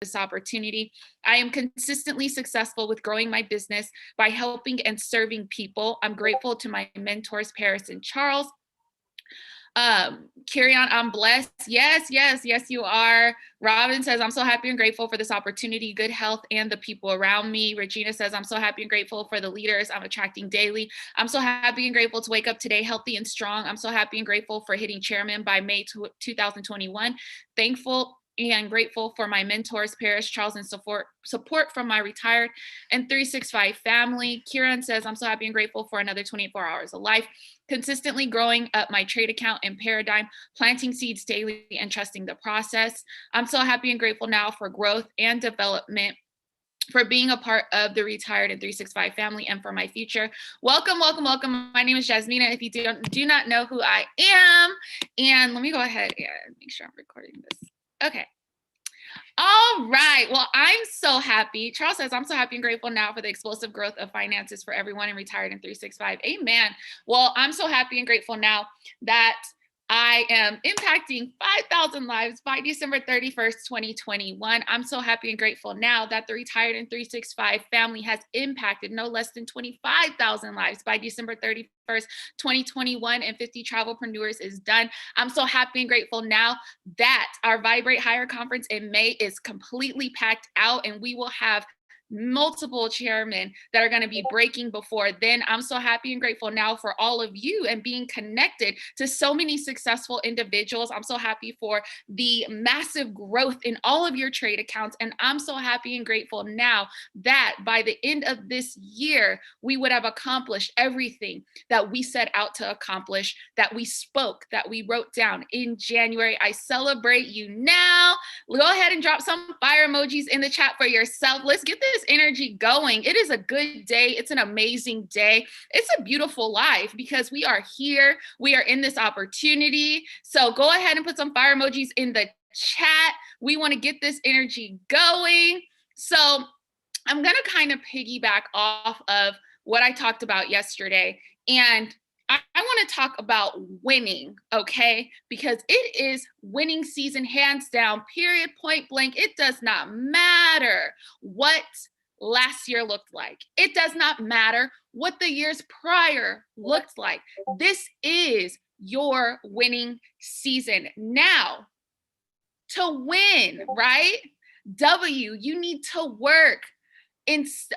this opportunity. I am consistently successful with growing my business by helping and serving people. I'm grateful to my mentors, Paris and Charles. Carry on, I'm blessed. Yes, yes, yes, you are. Robin says, I'm so happy and grateful for this opportunity, good health, and the people around me. Regina says, I'm so happy and grateful for the leaders I'm attracting daily. I'm so happy and grateful to wake up today healthy and strong. I'm so happy and grateful for hitting chairman by May 2021. Thankful and grateful for my mentors, Paris, Charles, and support from my retired and 365 family. Kieran says, I'm so happy and grateful for another 24 hours of life. Consistently growing up my trade account and paradigm, planting seeds daily and trusting the process. I'm so happy and grateful now for growth and development, for being a part of the Retired and 365 family, and for my future. Welcome, welcome, welcome. My name is Jasmina. If you do not know who I am, and let me go ahead and make sure I'm recording this. Okay. All right. Well, I'm so happy. Charles says, I'm so happy and grateful now for the explosive growth of finances for everyone in Retired in 365. Amen. Well, I'm so happy and grateful now that I am impacting 5,000 lives by December 31st, 2021. I'm so happy and grateful now that the Retired in 365 family has impacted no less than 25,000 lives by December 31st, 2021, and 50 travelpreneurs is done. I'm so happy and grateful now that our Vibrate Higher conference in May is completely packed out, and we will have multiple chairmen that are going to be breaking before then. I'm so happy and grateful now for all of you and being connected to so many successful individuals. I'm so happy for the massive growth in all of your trade accounts. And I'm so happy and grateful now that by the end of this year, we would have accomplished everything that we set out to accomplish, that we spoke, that we wrote down in January. I celebrate you now. Go ahead and drop some fire emojis in the chat for yourself. Let's get this energy going. It is a good day. It's an amazing day. It's a beautiful life because we are here. We are in this opportunity. So go ahead and put some fire emojis in the chat. We want to get this energy going. So I'm going to kind of piggyback off of what I talked about yesterday. And I want to talk about winning, okay? Because it is winning season, hands down, period, point blank. It does not matter what last year looked like. It does not matter what the years prior looked like. This is your winning season. Now, to win, right? You need to work.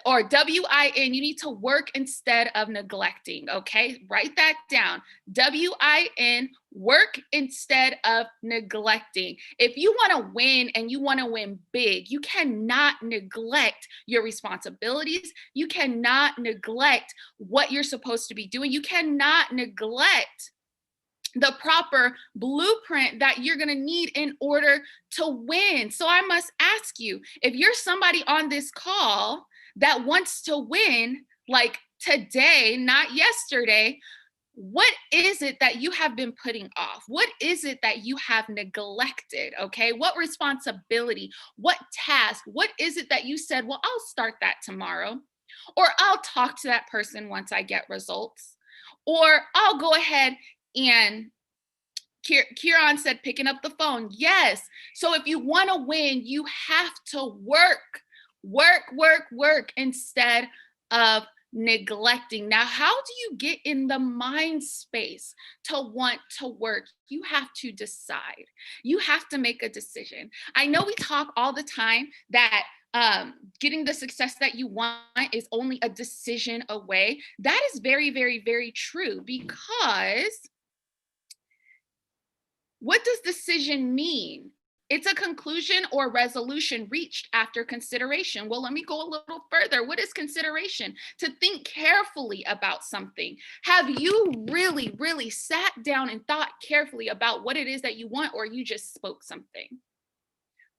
Or WIN, you need to work instead of neglecting, okay? Write that down. WIN, work instead of neglecting. If you want to win and you want to win big, you cannot neglect your responsibilities. You cannot neglect what you're supposed to be doing. You cannot neglect the proper blueprint that you're going to need in order to win. So I must ask you, if you're somebody on this call that wants to win, like today, not yesterday, what is it that you have been putting off? What is it that you have neglected? Okay. What responsibility, what task, what is it that you said, well, I'll start that tomorrow, or I'll talk to that person once I get results, or I'll go ahead and Kieran said, picking up the phone. Yes. So if you want to win, you have to work instead of neglecting. Now, how do you get in the mind space to want to work? You have to decide. You have to make a decision. I know we talk all the time that getting the success that you want is only a decision away. That is very, very, very true, because what does decision mean? It's a conclusion or resolution reached after consideration. Well, let me go a little further. What is consideration? To think carefully about something. Have you really, really sat down and thought carefully about what it is that you want, or you just spoke something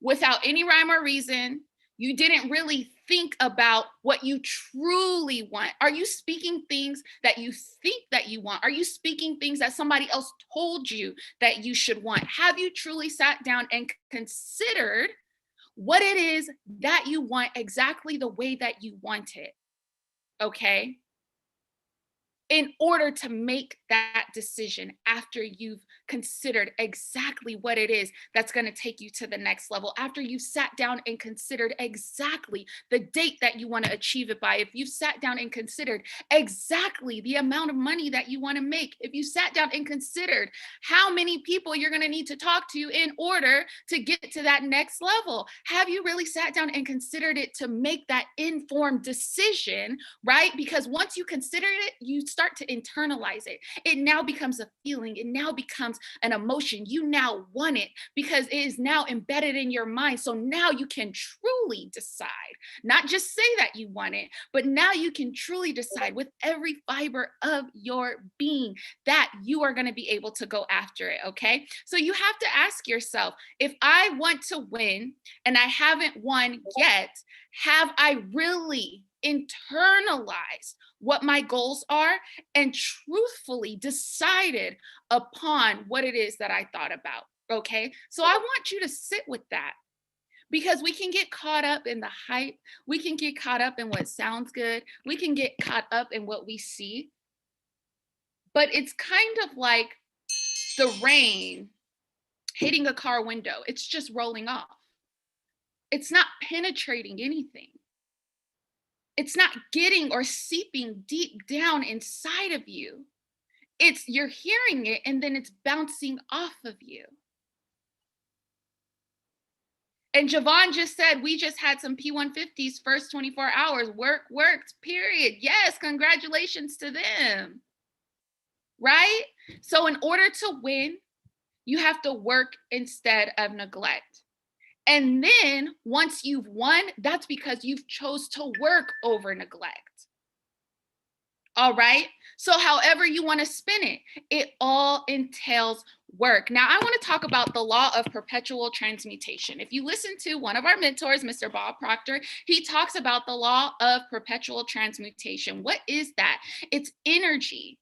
without any rhyme or reason? You didn't really think about what you truly want. Are you speaking things that you think that you want? Are you speaking things that somebody else told you that you should want? Have you truly sat down and considered what it is that you want exactly the way that you want it? Okay. in order to make that decision after you've considered exactly what it is that's going to take you to the next level, after you sat down and considered exactly the date that you want to achieve it by, if you've sat down and considered exactly the amount of money that you want to make, if you sat down and considered how many people you're going to need to talk to in order to get to that next level. Have you really sat down and considered it to make that informed decision, right? Because once you consider it, you start to internalize it. It now becomes a feeling. It now becomes an emotion. You now want it because it is now embedded in your mind. So now you can truly decide, not just say that you want it, but now you can truly decide with every fiber of your being that you are going to be able to go after it. Okay. So you have to ask yourself, if I want to win and I haven't won yet, have I really internalized what my goals are and truthfully decided upon what it is that I thought about? Okay. So I want you to sit with that, because we can get caught up in the hype. We can get caught up in what sounds good. We can get caught up in what we see. But it's kind of like the rain hitting a car window. It's just rolling off. It's not penetrating anything. It's not getting or seeping deep down inside of you. It's you're hearing it and then it's bouncing off of you. And Javon just said, we just had some P150s first 24 hours. Worked, period. Yes, congratulations to them. Right? So in order to win, you have to work instead of neglect. And then once you've won, that's because you've chose to work over neglect. All right. So however you want to spin it, it all entails work. Now, I want to talk about the law of perpetual transmutation. If you listen to one of our mentors, Mr. Bob Proctor, he talks about the law of perpetual transmutation. What is that? It's energy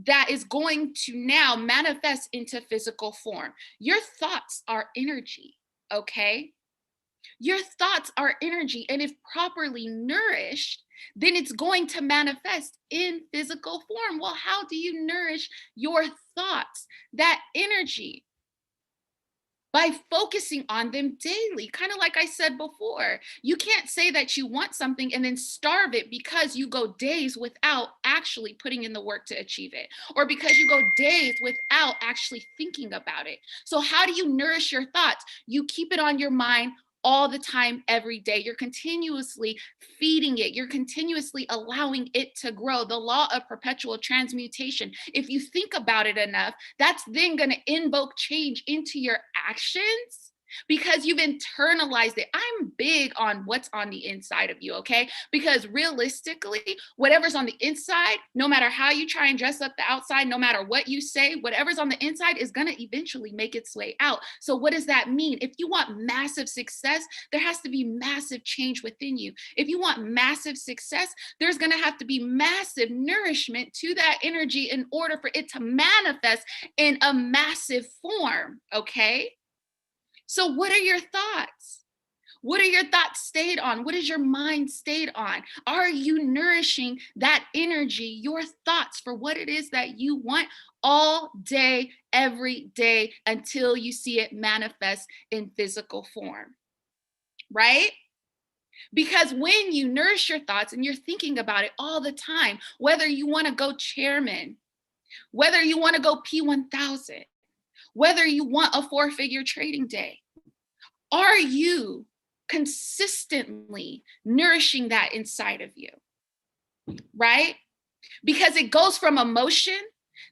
that is going to now manifest into physical form. Your thoughts are energy, okay? Your thoughts are energy, and if properly nourished, then it's going to manifest in physical form. Well, how do you nourish your thoughts, that energy? By focusing on them daily. Kind of like I said before, you can't say that you want something and then starve it because you go days without actually putting in the work to achieve it, or because you go days without actually thinking about it. So how do you nourish your thoughts? You keep it on your mind all the time, every day. You're continuously feeding it. You're continuously allowing it to grow. The law of perpetual transmutation. If you think about it enough, that's then going to invoke change into your actions because you've internalized it. I'm big on what's on the inside of you, okay? Because realistically, whatever's on the inside, no matter how you try and dress up the outside, no matter what you say, whatever's on the inside is going to eventually make its way out. So what does that mean? If you want massive success, there has to be massive change within you. If you want massive success, there's going to have to be massive nourishment to that energy in order for it to manifest in a massive form, okay? So what are your thoughts? What are your thoughts stayed on? What is your mind stayed on? Are you nourishing that energy, your thoughts for what it is that you want all day, every day until you see it manifest in physical form, right? Because when you nourish your thoughts and you're thinking about it all the time, whether you want to go chairman, whether you want to go P1000, whether you want a 4-figure trading day, are you consistently nourishing that inside of you, right? Because it goes from emotion,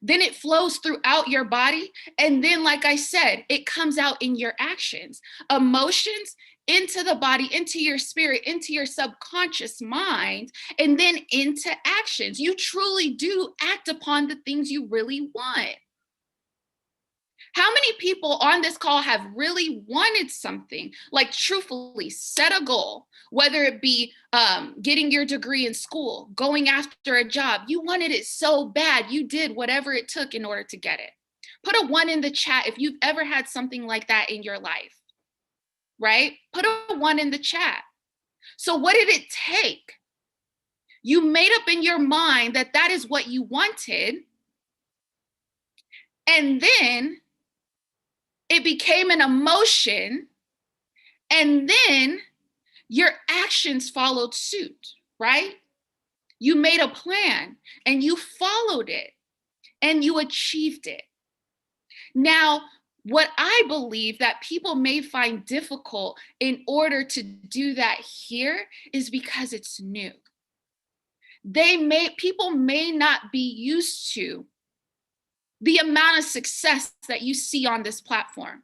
then it flows throughout your body. And then, like I said, it comes out in your actions. Emotions into the body, into your spirit, into your subconscious mind, and then into actions. You truly do act upon the things you really want. How many people on this call have really wanted something, like truthfully set a goal, whether it be getting your degree in school, going after a job? You wanted it so bad, you did whatever it took in order to get it. Put a 1 in the chat if you've ever had something like that in your life, right? Put a 1 in the chat. So what did it take? You made up in your mind that that is what you wanted. And then it became an emotion. And then your actions followed suit, right? You made a plan and you followed it and you achieved it. Now, what I believe that people may find difficult in order to do that here is because it's new. People may not be used to the amount of success that you see on this platform.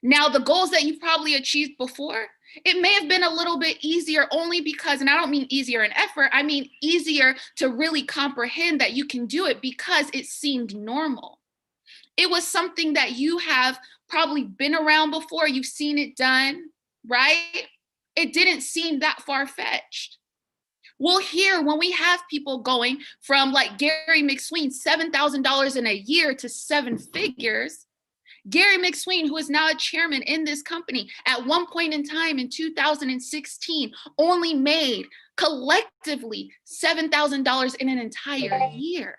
Now, the goals that you've probably achieved before, it may have been a little bit easier only because, and I don't mean easier in effort, I mean easier to really comprehend that you can do it because it seemed normal. It was something that you have probably been around before, you've seen it done, right? It didn't seem that far-fetched. Well, here, when we have people going from like Gary McSween, $7,000 in a year to 7 figures, Gary McSween, who is now a chairman in this company, at one point in time in 2016, only made collectively $7,000 in an entire year.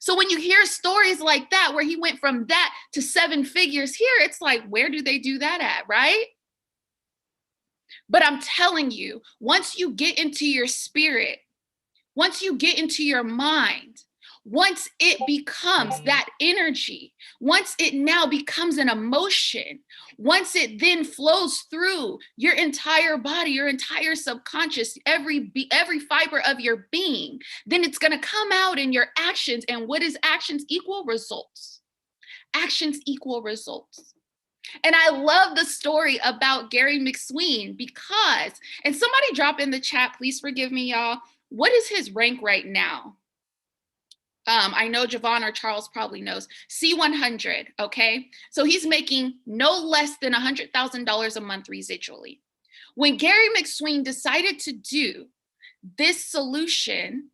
So when you hear stories like that, where he went from that to 7 figures here, it's like, where do they do that at, right? But I'm telling you, once you get into your spirit, once you get into your mind, once it becomes that energy, once it now becomes an emotion, once it then flows through your entire body, your entire subconscious, every fiber of your being, then it's going to come out in your actions. And what is actions equal? Results. Actions equal results. And I love the story about Gary McSween because, and somebody drop in the chat, please forgive me, y'all. What is his rank right now? I know Javon or Charles probably knows. C100, okay? So he's making no less than $100,000 a month residually. When Gary McSween decided to do this solution,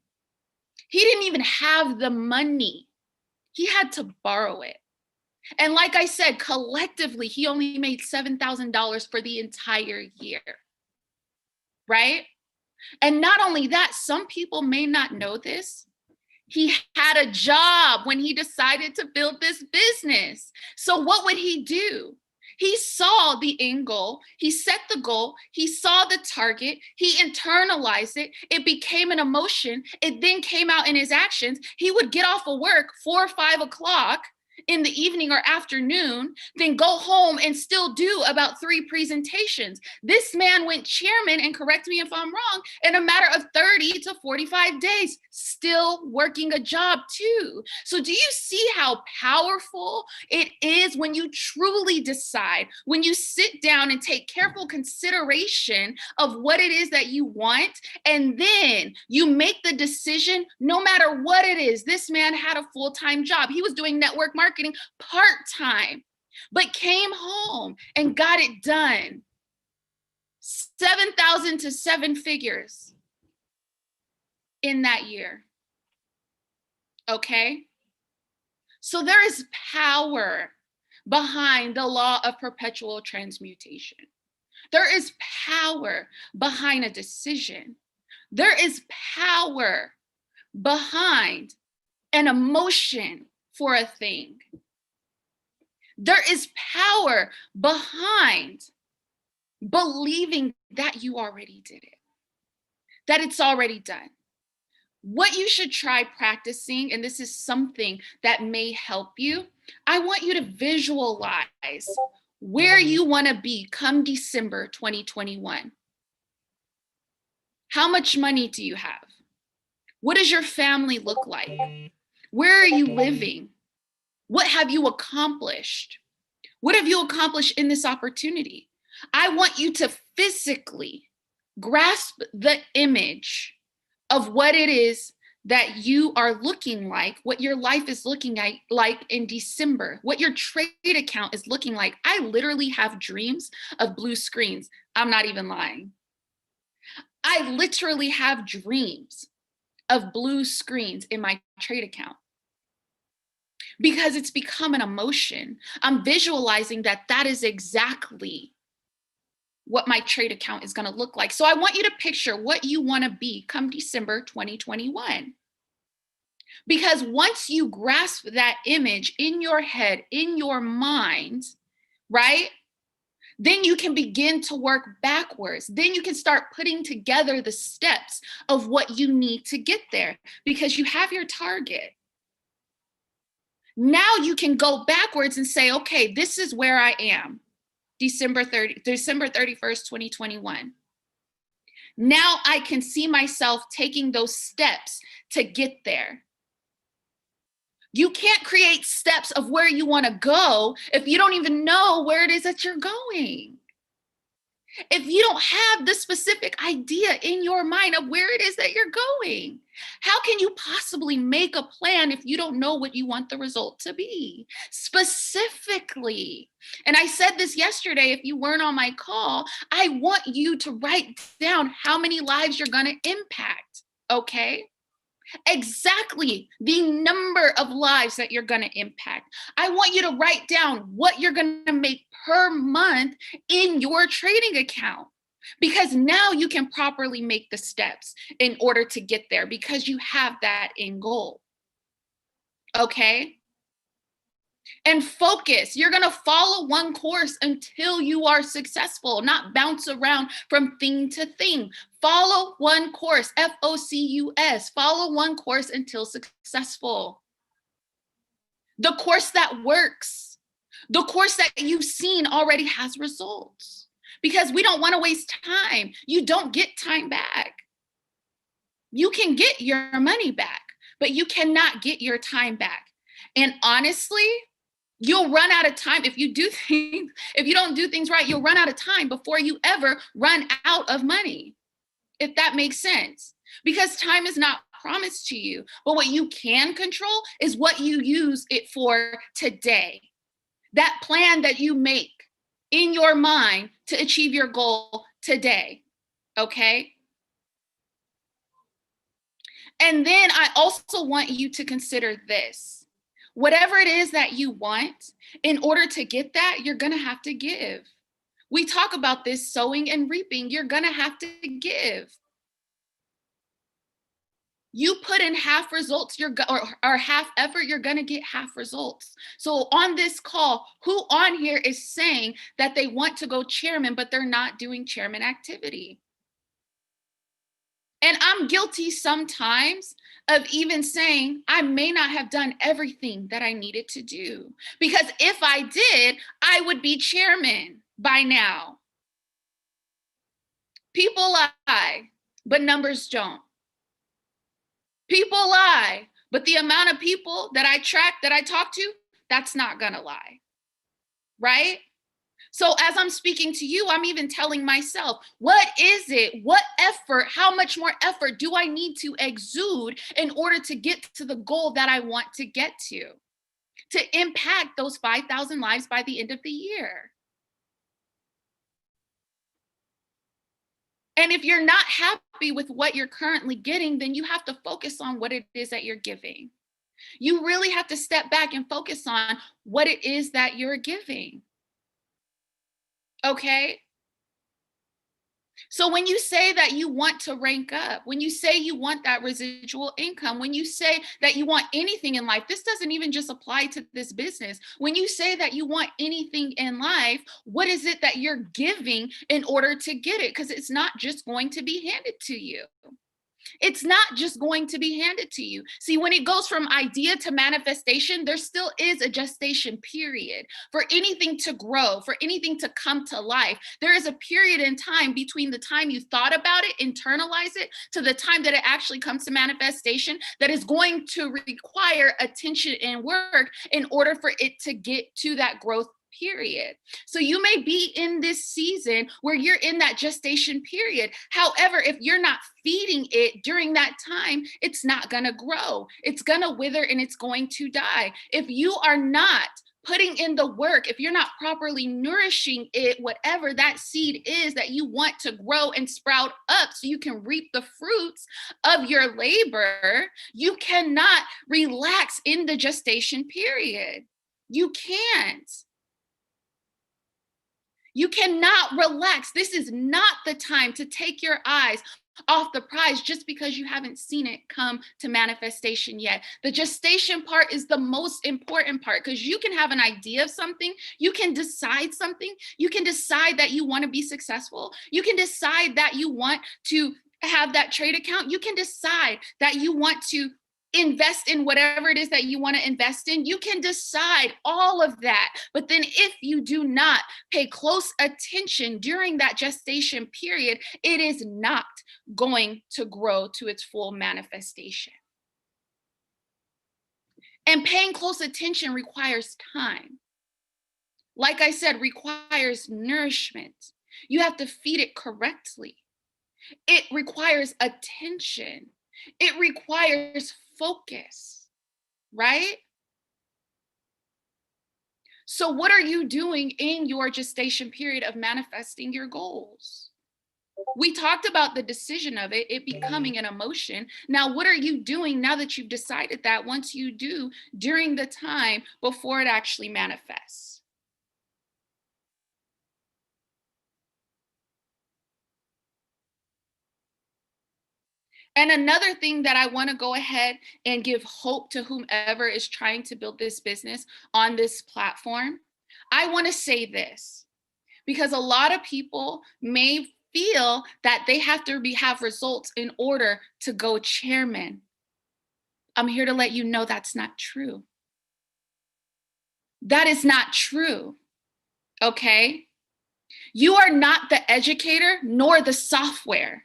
he didn't even have the money. He had to borrow it. And like I said, collectively, he only made $7,000 for the entire year, right? And not only that, some people may not know this. He had a job when he decided to build this business. So what would he do? He saw the end goal, he set the goal, he saw the target, he internalized it, it became an emotion, it then came out in his actions. He would get off of work 4 or 5 o'clock in the evening or afternoon, then go home and still do about 3 presentations. This man went chairman, and correct me if I'm wrong, in a matter of 30 to 45 days, still working a job too. So do you see how powerful it is when you truly decide, when you sit down and take careful consideration of what it is that you want, and then you make the decision no matter what it is. This man had a full-time job. He was doing network marketing part-time, but came home and got it done. 7,000 to 7 figures in that year. Okay? So there is power behind the law of perpetual transmutation. There is power behind a decision. There is power behind an emotion for a thing. There is power behind believing that you already did it, that it's already done. What you should try practicing, and this is something that may help you, I want you to visualize where you want to be come December 2021. How much money do you have? What does your family look like? Where are you living? What have you accomplished? What have you accomplished in this opportunity? I want you to physically grasp the image of what it is that you are looking like, what your life is looking like in December, what your trade account is looking like. I literally have dreams of blue screens. I'm not even lying. I literally have dreams of blue screens in my trade account because it's become an emotion. I'm visualizing that that is exactly what my trade account is going to look like. So I want you to picture what you want to be come December 2021. Because once you grasp that image in your head, in your mind, right? Then you can begin to work backwards. Then you can start putting together the steps of what you need to get there because you have your target. Now you can go backwards and say, okay, this is where I am, December 31st, 2021. Now I can see myself taking those steps to get there. You can't create steps of where you want to go if you don't even know where it is that you're going. If you don't have the specific idea in your mind of where it is that you're going, how can you possibly make a plan if you don't know what you want the result to be specifically? And I said this yesterday, if you weren't on my call, I want you to write down how many lives you're going to impact, okay? Exactly the number of lives that you're going to impact. I want you to write down what you're going to make per month in your trading account, because now you can properly make the steps in order to get there because you have that end goal. Okay? And focus. You're going to follow one course until you are successful, not bounce around from thing to thing. Follow one course, FOCUS. Follow one course until successful. The course that works, the course that you've seen already has results, because we don't want to waste time. You don't get time back. You can get your money back, but you cannot get your time back. And honestly, you'll run out of time if you don't do things right. You'll run out of time before you ever run out of money, if that makes sense. Because time is not promised to you, but what you can control is what you use it for today. That plan that you make in your mind to achieve your goal today, okay? And then I also want you to consider this. Whatever it is that you want, in order to get that, you're going to have to give. We talk about this sowing and reaping. You're going to have to give. You put in half results, or half effort, you're going to get half results. So on this call, who on here is saying that they want to go chairman, but they're not doing chairman activity? And I'm guilty sometimes of even saying I may not have done everything that I needed to do, because if I did, I would be chairman by now. People lie, but numbers don't. People lie, but the amount of people that I track, that I talk to, that's not gonna lie, right? So as I'm speaking to you, I'm even telling myself, what is it? What effort, how much more effort do I need to exude in order to get to the goal that I want to get to impact those 5,000 lives by the end of the year? And if you're not happy with what you're currently getting, then you have to focus on what it is that you're giving. You really have to step back and focus on what it is that you're giving. Okay? So when you say that you want to rank up, when you say you want that residual income, when you say that you want anything in life, this doesn't even just apply to this business. When you say that you want anything in life, what is it that you're giving in order to get it? Because it's not just going to be handed to you. It's not just going to be handed to you. See, when it goes from idea to manifestation, there still is a gestation period for anything to grow, for anything to come to life. There is a period in time between the time you thought about it, internalize it, to the time that it actually comes to manifestation, that is going to require attention and work in order for it to get to that growth period. So you may be in this season where you're in that gestation period. However, if you're not feeding it during that time, it's not going to grow. It's going to wither and it's going to die. If you are not putting in the work, if you're not properly nourishing it, whatever that seed is that you want to grow and sprout up so you can reap the fruits of your labor, you cannot relax in the gestation period. You can't. You cannot relax. This is not the time to take your eyes off the prize just because you haven't seen it come to manifestation yet. The gestation part is the most important part because you can have an idea of something, you can decide something, you can decide that you want to be successful, you can decide that you want to have that trade account, you can decide that you want to invest in whatever it is that you want to invest in. You can decide all of that. But then if you do not pay close attention during that gestation period, it is not going to grow to its full manifestation. And paying close attention requires time. Like I said, requires nourishment. You have to feed it correctly. It requires attention. It requires focus, right? So what are you doing in your gestation period of manifesting your goals? We talked about the decision of it becoming an emotion. Now, what are you doing now that you've decided that once you do during the time before it actually manifests? And another thing that I want to go ahead and give hope to whomever is trying to build this business on this platform, I want to say this because a lot of people may feel that they have to have results in order to go chairman. I'm here to let you know that's not true. That is not true. Okay? You are not the educator nor the software.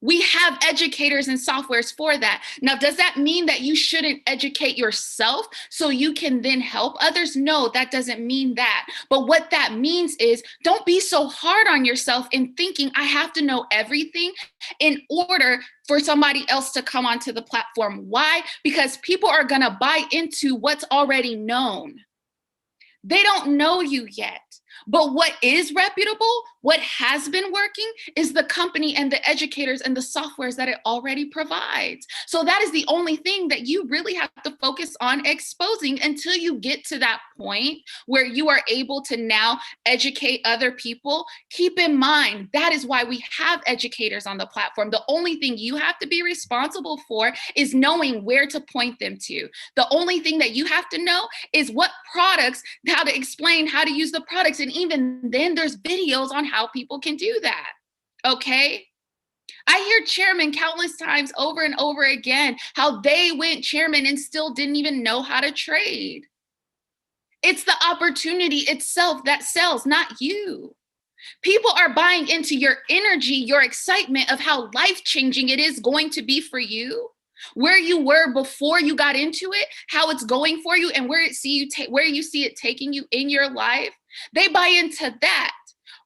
We have educators and softwares for that. Now, does that mean that you shouldn't educate yourself so you can then help others? No, that doesn't mean that. But what that means is don't be so hard on yourself in thinking I have to know everything in order for somebody else to come onto the platform. Why? Because people are going to buy into what's already known. They don't know you yet. But what is reputable, what has been working, is the company and the educators and the softwares that it already provides. So that is the only thing that you really have to focus on exposing until you get to that point where you are able to now educate other people. Keep in mind, that is why we have educators on the platform. The only thing you have to be responsible for is knowing where to point them to. The only thing that you have to know is what products, how to explain how to use the products. And even then there's videos on how people can do that. Okay. I hear chairmen countless times over and over again, how they went chairman and still didn't even know how to trade. It's the opportunity itself that sells, not you. People are buying into your energy, your excitement of how life-changing it is going to be for you, where you were before you got into it, how it's going for you, and where you see it taking you in your life. They buy into that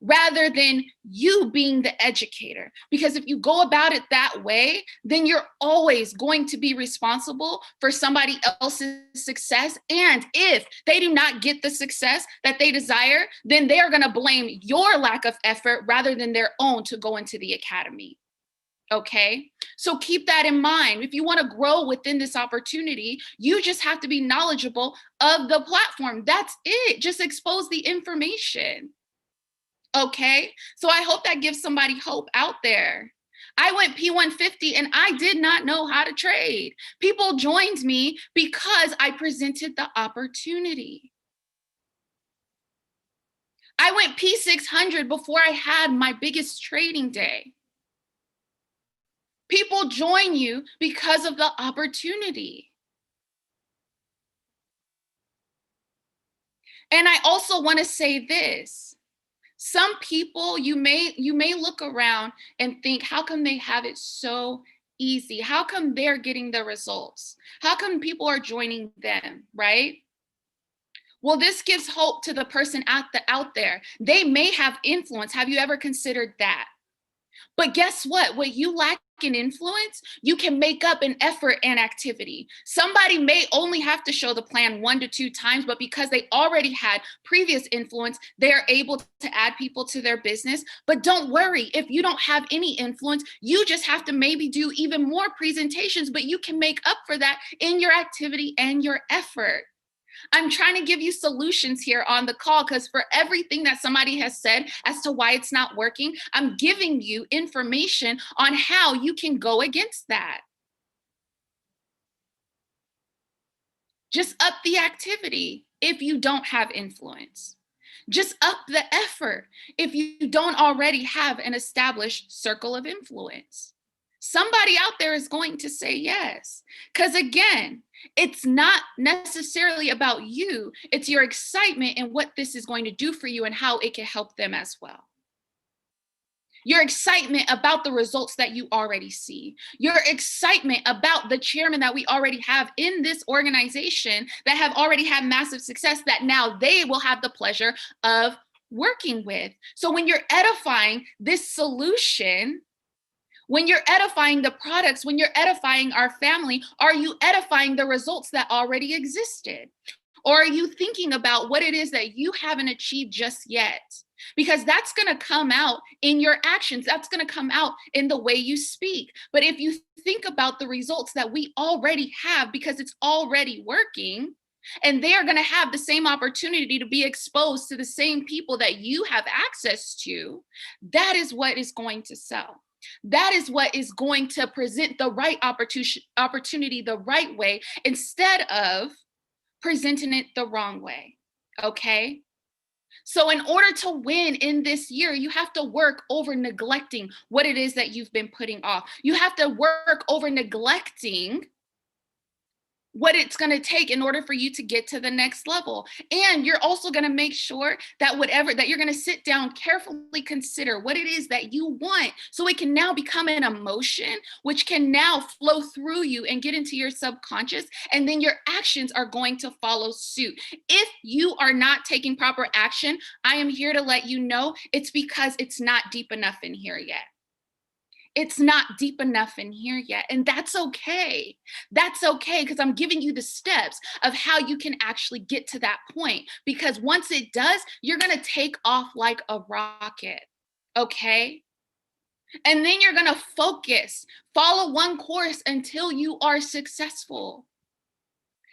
rather than you being the educator. Because if you go about it that way, then you're always going to be responsible for somebody else's success. And if they do not get the success that they desire, then they are going to blame your lack of effort rather than their own to go into the academy. Okay, so keep that in mind. If you want to grow within this opportunity, you just have to be knowledgeable of the platform. That's it. Just expose the information. Okay, so I hope that gives somebody hope out there. I went P150 and I did not know how to trade. People joined me because I presented the opportunity. I went P600 before I had my biggest trading day. People join you because of the opportunity. And I also want to say this. Some people, you may look around and think, how come they have it so easy? How come they're getting the results? How come people are joining them, right? Well, this gives hope to the person out there. They may have influence. Have you ever considered that? But guess what? What you lack in influence, you can make up in effort and activity. Somebody may only have to show the plan 1 to 2 times, but because they already had previous influence, they're able to add people to their business. But don't worry, if you don't have any influence, you just have to maybe do even more presentations, but you can make up for that in your activity and your effort. I'm trying to give you solutions here on the call because for everything that somebody has said as to why it's not working, I'm giving you information on how you can go against that. Just up the activity if you don't have influence. Just up the effort if you don't already have an established circle of influence. Somebody out there is going to say yes. Because again, it's not necessarily about you, it's your excitement and what this is going to do for you and how it can help them as well. Your excitement about the results that you already see, your excitement about the chairman that we already have in this organization that have already had massive success that now they will have the pleasure of working with. So when you're edifying this solution, when you're edifying the products, when you're edifying our family, are you edifying the results that already existed? Or are you thinking about what it is that you haven't achieved just yet? Because that's going to come out in your actions. That's going to come out in the way you speak. But if you think about the results that we already have, because it's already working, and they are going to have the same opportunity to be exposed to the same people that you have access to, that is what is going to sell. That is what is going to present the right opportunity the right way instead of presenting it the wrong way. Okay? So, in order to win in this year, you have to work over neglecting what it is that you've been putting off. You have to work over neglecting what it's going to take in order for you to get to the next level. And you're also going to make sure that whatever that you're going to sit down, carefully consider what it is that you want so it can now become an emotion which can now flow through you and get into your subconscious, and then your actions are going to follow suit. If you are not taking proper action, I am here to let you know it's because it's not deep enough in here yet. It's not deep enough in here yet. And that's okay. That's okay, because I'm giving you the steps of how you can actually get to that point. Because once it does, you're going to take off like a rocket. Okay? And then you're going to focus, follow one course until you are successful.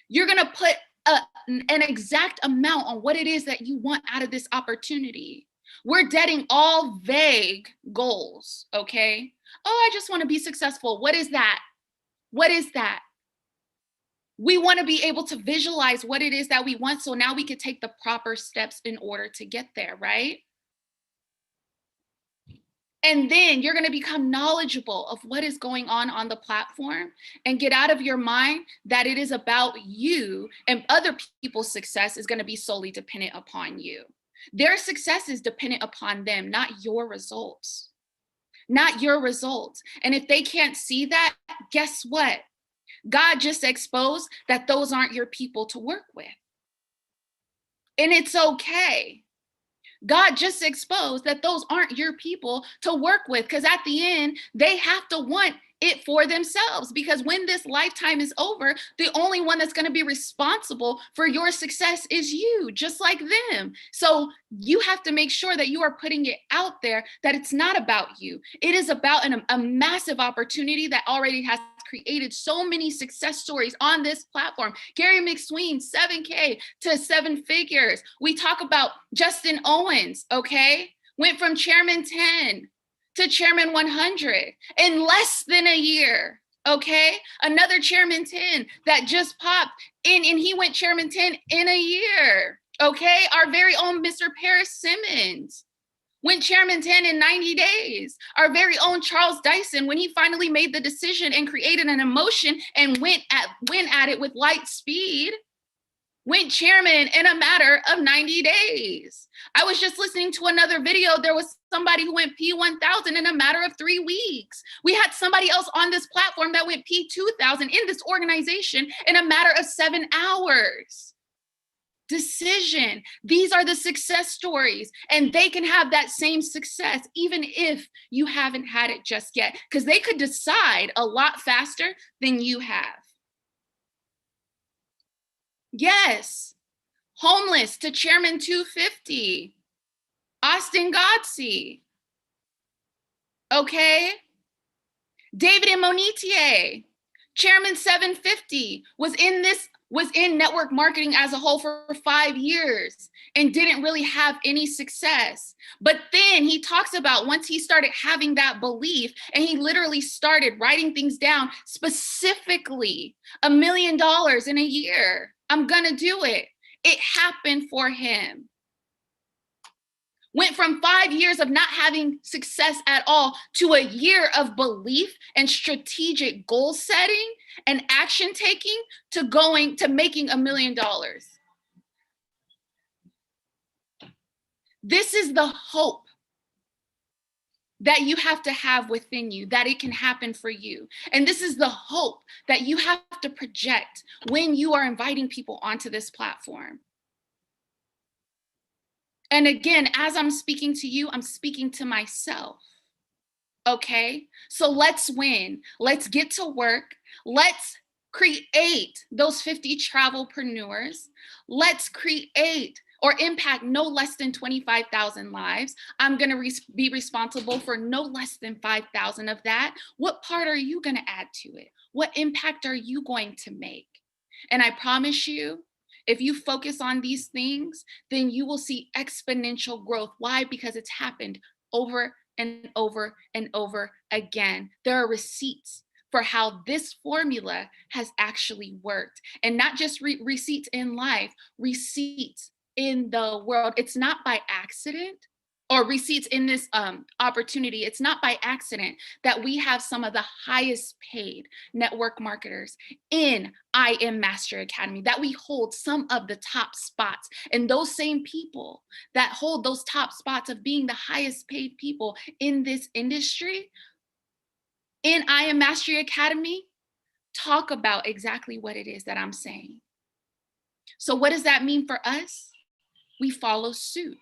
You're going to put an exact amount on what it is that you want out of this opportunity. We're setting all vague goals, okay? Oh, I just want to be successful. What is that? What is that? We want to be able to visualize what it is that we want so now we can take the proper steps in order to get there, right? And then you're going to become knowledgeable of what is going on the platform and get out of your mind that it is about you and other people's success is going to be solely dependent upon you. Their success is dependent upon them, not your results. Not your results. And if they can't see that, guess what? God just exposed that those aren't your people to work with. And it's okay. God just exposed that those aren't your people to work with, because at the end, they have to want it for themselves, because when this lifetime is over, the only one that's going to be responsible for your success is you, just like them. So you have to make sure that you are putting it out there that it's not about you. It is about a massive opportunity that already has created so many success stories on this platform. Gary McSween, 7K to 7 figures. We talk about Justin Owens, okay? Went from chairman 10 to chairman 100 in less than a year, okay? Another chairman 10 that just popped in, and he went chairman 10 in a year, okay? Our very own Mr. Paris Simmons went chairman 10 in 90 days. Our very own Charles Dyson, when he finally made the decision and created an emotion and went at it with light speed, went chairman in a matter of 90 days. I was just listening to another video. There was somebody who went P1000 in a matter of 3 weeks. We had somebody else on this platform that went P2000 in this organization in a matter of 7 hours. Decision. These are the success stories, and they can have that same success even if you haven't had it just yet, because they could decide a lot faster than you have. Yes. Homeless to chairman 250. Austin Godsey. Okay. David and Monetier, chairman 750, was in this was in network marketing as a whole for 5 years and didn't really have any success. But then he talks about once he started having that belief and he literally started writing things down, specifically $1 million in a year. I'm gonna do it. It happened for him. Went from 5 years of not having success at all to a year of belief and strategic goal setting and action taking to going to making $1 million. This is the hope that you have to have within you, that it can happen for you. And this is the hope that you have to project when you are inviting people onto this platform. And again, as I'm speaking to you, I'm speaking to myself. Okay, so let's win. Let's get to work. Let's create those 50 travelpreneurs. Let's create or impact no less than 25,000 lives. I'm going to be responsible for no less than 5,000 of that. What part are you going to add to it? What impact are you going to make? And I promise you, if you focus on these things, then you will see exponential growth. Why? Because it's happened over and over and over again. There are receipts for how this formula has actually worked. And not just receipts in life, receipts in the world. It's not by accident, or receipts in this opportunity. It's not by accident that we have some of the highest paid network marketers in I Am Master Academy, that we hold some of the top spots. And those same people that hold those top spots of being the highest paid people in this industry, in I Am Mastery Academy, talk about exactly what it is that I'm saying. So what does that mean for us? We follow suit.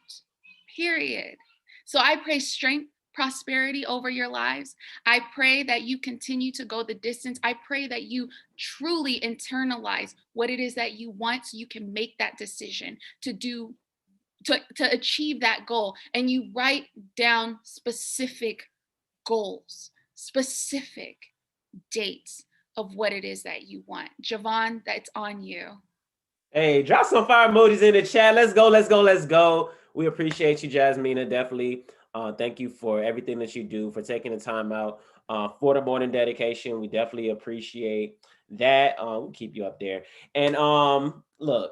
Period. So I pray strength, prosperity over your lives. I pray that you continue to go the distance. I pray that you truly internalize what it is that you want so you can make that decision to achieve that goal. And you write down specific goals, specific dates of what it is that you want. Javon, that's on you. Hey, drop some fire emojis in the chat. Let's go, let's go, let's go. We appreciate you, Jasmina. Definitely. Thank you for everything that you do, for taking the time out for the morning dedication. We definitely appreciate that. We'll keep you up there. And look,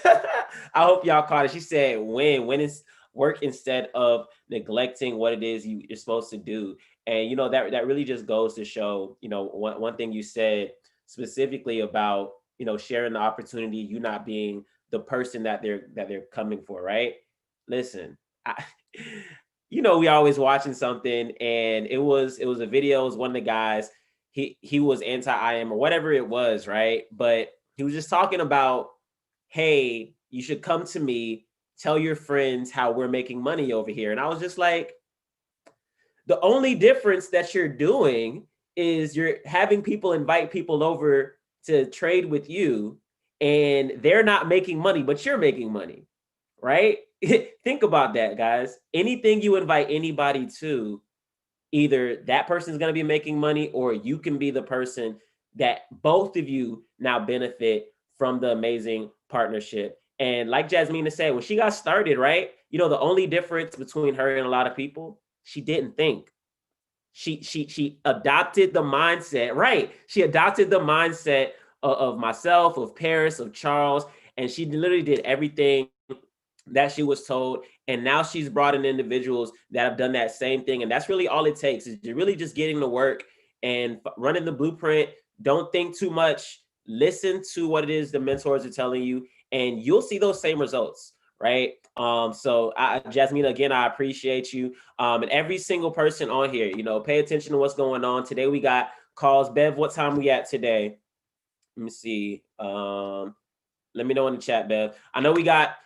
I hope y'all caught it. She said, when is work instead of neglecting what it is you're supposed to do. And, you know, that really just goes to show, you know, one thing you said specifically about, you know, sharing the opportunity, you not being the person that they're coming for, right? Listen, you know, we always watching something, and it was a video. It was one of the guys. He was anti-IM or whatever it was, right? But he was just talking about, hey, you should come to me, tell your friends how we're making money over here. And I was just like, the only difference that you're doing is you're having people invite people over to trade with you, and they're not making money, but you're making money, right? Think about that, guys. Anything you invite anybody to, either that person's going to be making money, or you can be the person that both of you now benefit from the amazing partnership. And like Jasmina said, when she got started, right? You know, the only difference between her and a lot of people, she didn't think. She adopted the mindset, right? She adopted the mindset of myself, of Paris, of Charles, and she literally did everything that she was told. And now she's brought in individuals that have done that same thing. And that's really all it takes, is really just getting to work and running the blueprint. Don't think too much. Listen to what it is the mentors are telling you, and you'll see those same results, right? So Jasmina, again, I appreciate you. And every single person on here, you know, pay attention to what's going on. Today we got calls. Bev, what time we at today? Let me see. Let me know in the chat, Bev. I know we got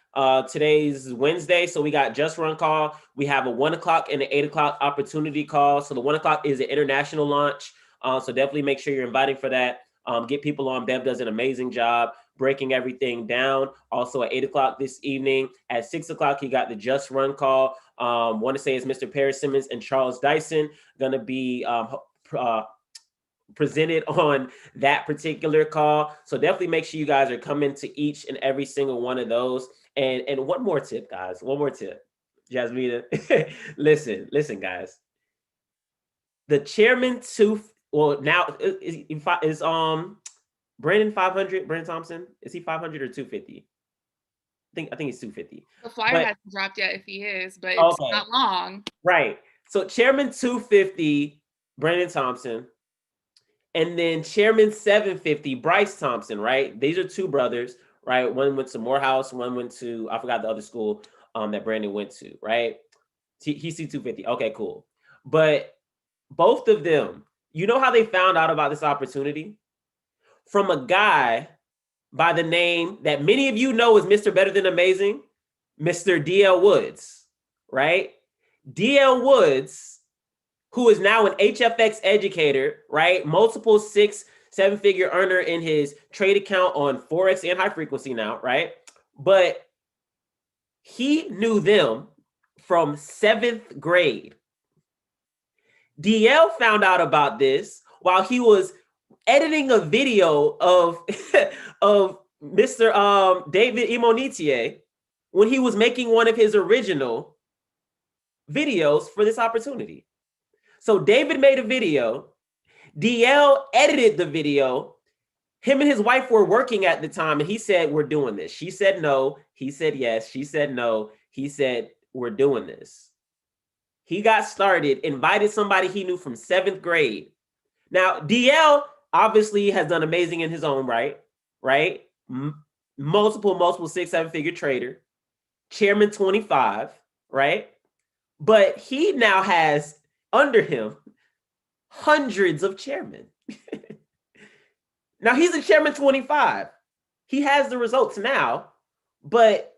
today's Wednesday, so we got Just Run call. We have a 1 o'clock and an 8 o'clock opportunity call. So the 1 o'clock is an international launch. So definitely make sure you're inviting for that. Get people on. Bev does an amazing job breaking everything down. Also at 8 o'clock this evening. At 6 o'clock, you got the Just Run call. Want to say it's Mr. Paris Simmons and Charles Dyson going to be presented on that particular call. So definitely make sure you guys are coming to each and every single one of those. And one more tip, guys. One more tip. Jasmina, listen, guys. The chairman two. Well, now is Brandon 500. Brandon Thompson, is he 500 or 250? I think he's 250. The flyer But hasn't dropped yet if he is, but it's okay, not long. right. So chairman 250, Brandon Thompson, and then chairman 750, Bryce Thompson. Right. These are two brothers. Right. One went to Morehouse. One went to, I forgot the other school that Brandon went to. Right. He's 250. Okay, cool. But both of them, you know how they found out about this opportunity? From a guy by the name that many of you know is Mr. Better Than Amazing, Mr. DL Woods, right? DL Woods, who is now an HFX educator, right? Multiple 6-7-figure earner in his trade account on Forex and high frequency now, right? But he knew them from 7th grade. DL found out about this while he was editing a video of of Mr. David Imonitie when he was making one of his original videos for this opportunity. So David made a video, DL edited the video. Him and his wife were working at the time, and he said, "We're doing this." She said no. He said yes. She said no. He said, "We're doing this." He got started, invited somebody he knew from 7th grade. Now, DL obviously has done amazing in his own right? Multiple 6-7-figure trader, chairman 25, right? But he now has under him hundreds of chairmen. Now he's a chairman 25. He has the results now, but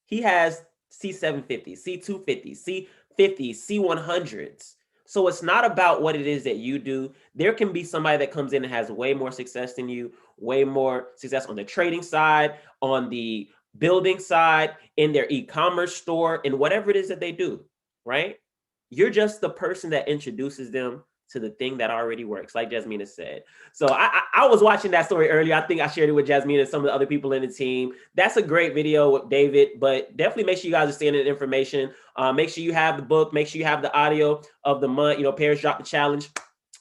he has C750, C250, C50, C100s. So it's not about what it is that you do. There can be somebody that comes in and has way more success than you, way more success on the trading side, on the building side, in their e-commerce store, in whatever it is that they do, right? You're just the person that introduces them to the thing that already works, like Jasmina said. So I was watching that story earlier. I think I shared it with Jasmina and some of the other people in the team. That's a great video with David, but definitely make sure you guys are staying in information. Make sure you have the book. Make sure you have the audio of the month. You know, Parents Drop the Challenge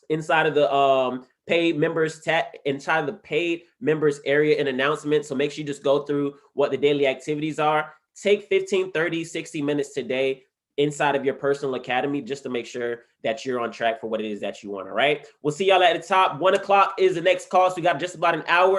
inside of the paid members inside of the paid members area and announcement. So make sure you just go through what the daily activities are. Take 15, 30, 60 minutes today inside of your personal academy just to make sure that you're on track for what it is that you want. All right. We'll see y'all at the top. 1 o'clock is the next call. So we got just about an hour.